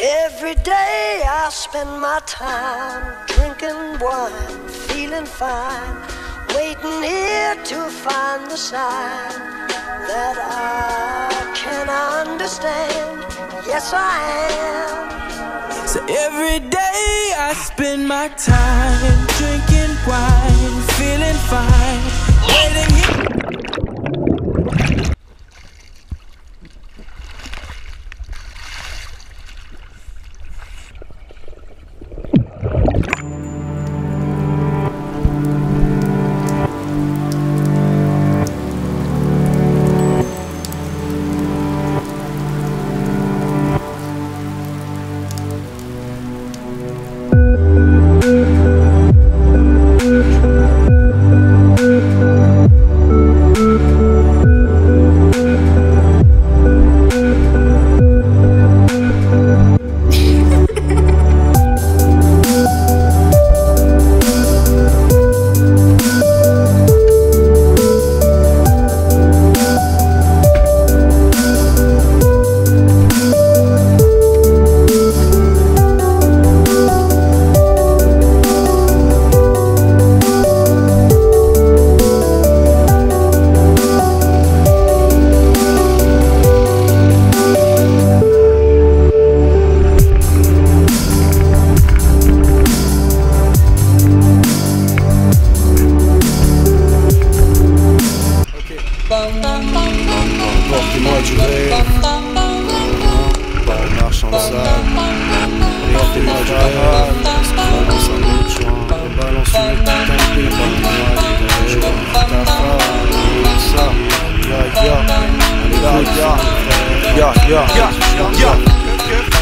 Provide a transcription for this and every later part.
Every day I spend my time drinking wine, feeling fine, waiting here to find the sign that I can understand. Yes, I am. So every day I spend my time drinking wine, feeling fine, waiting here. Portez-moi du rêve, pas le marchand de sable. Portez-moi du rêve, balance un autre joint. Balance une putain de paix, balance-moi des rêves. Ta femme, ça,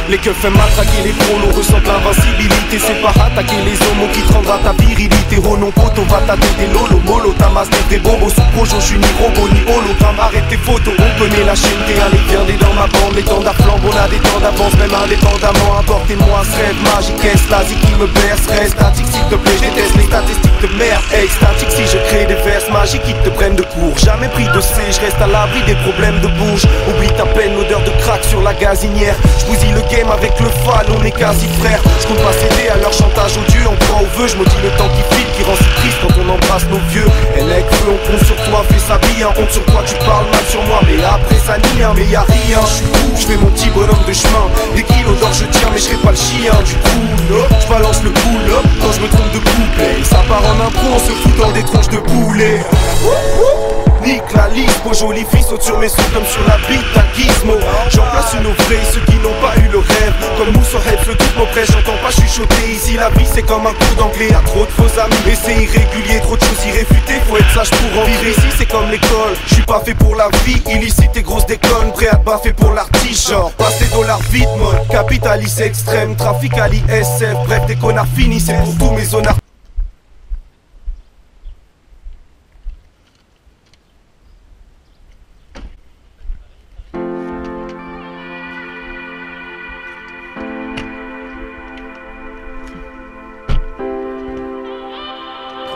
Les keufs aiment matraquer les prolos, ressentent l'invincibilité. C'est pas attaquer les homos qui te rendra ta virilité. Oh non poto, va t'attendre des lolos, mollo, ta masse des bobos. Sous projo, je suis ni robot ni hologramme. Arrête tes photos, on connaît la chaîne. T'es allé viendez dans ma bande, les temps d'afflambe, on a des temps d'avance, même indépendamment. Apportez-moi ce rêve magique, est-ce qui me berce. Reste statique s'il te plaît, je déteste les statistiques de merde. Hey, statique si je crée des verses magiques qui te prennent de court. Jamais pris de C, je reste à l'abri des problèmes de bouche. Oublie ta peine, l'odeur de crack sur la gazinière. Je bousille le game avec le fan, on est quasi frères. Je compte pas céder à leur chantage odieux. On croit au vœu, je me dis le temps qui file, qui rend si triste quand on embrasse nos vieux. Elec feu, on compte sur toi, fais sa vie, hein. Compte sur toi, tu parles mal sur moi, mais après ça nie, hein. Mais y'a rien, je suis fou, je fais mon petit bonhomme de chemin. Des kilos d'or je tiens, mais je serai pas le chien du coup. Je balance le pull up quand je me trompe de couplet. Ça part en impro, on se fout dans des tronches de poulet. Nique la liste, beau joli fils saute sur mes sons comme sur la bite d'un gizmo. J'en place une au vrai, ceux qui n'ont pas eu le rêve. Comme Moussa Head, le doute m'oppresse, j'entends pas chuchoter. Ici la vie c'est comme un cours d'anglais, y'a trop de faux amis. Et c'est irrégulier, trop de choses irréfutées, faut être sage pour en vivre. Ici c'est comme l'école, je suis pas fait pour la vie illicite et grosse déconne, prêt à te baffer pour l'artiste. Genre, passer dollars vite mode, capitaliste extrême, trafic à l'ISF. Bref, des connards finis, c'est pour tous mes honneurs.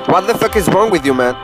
What the fuck is wrong with you, man?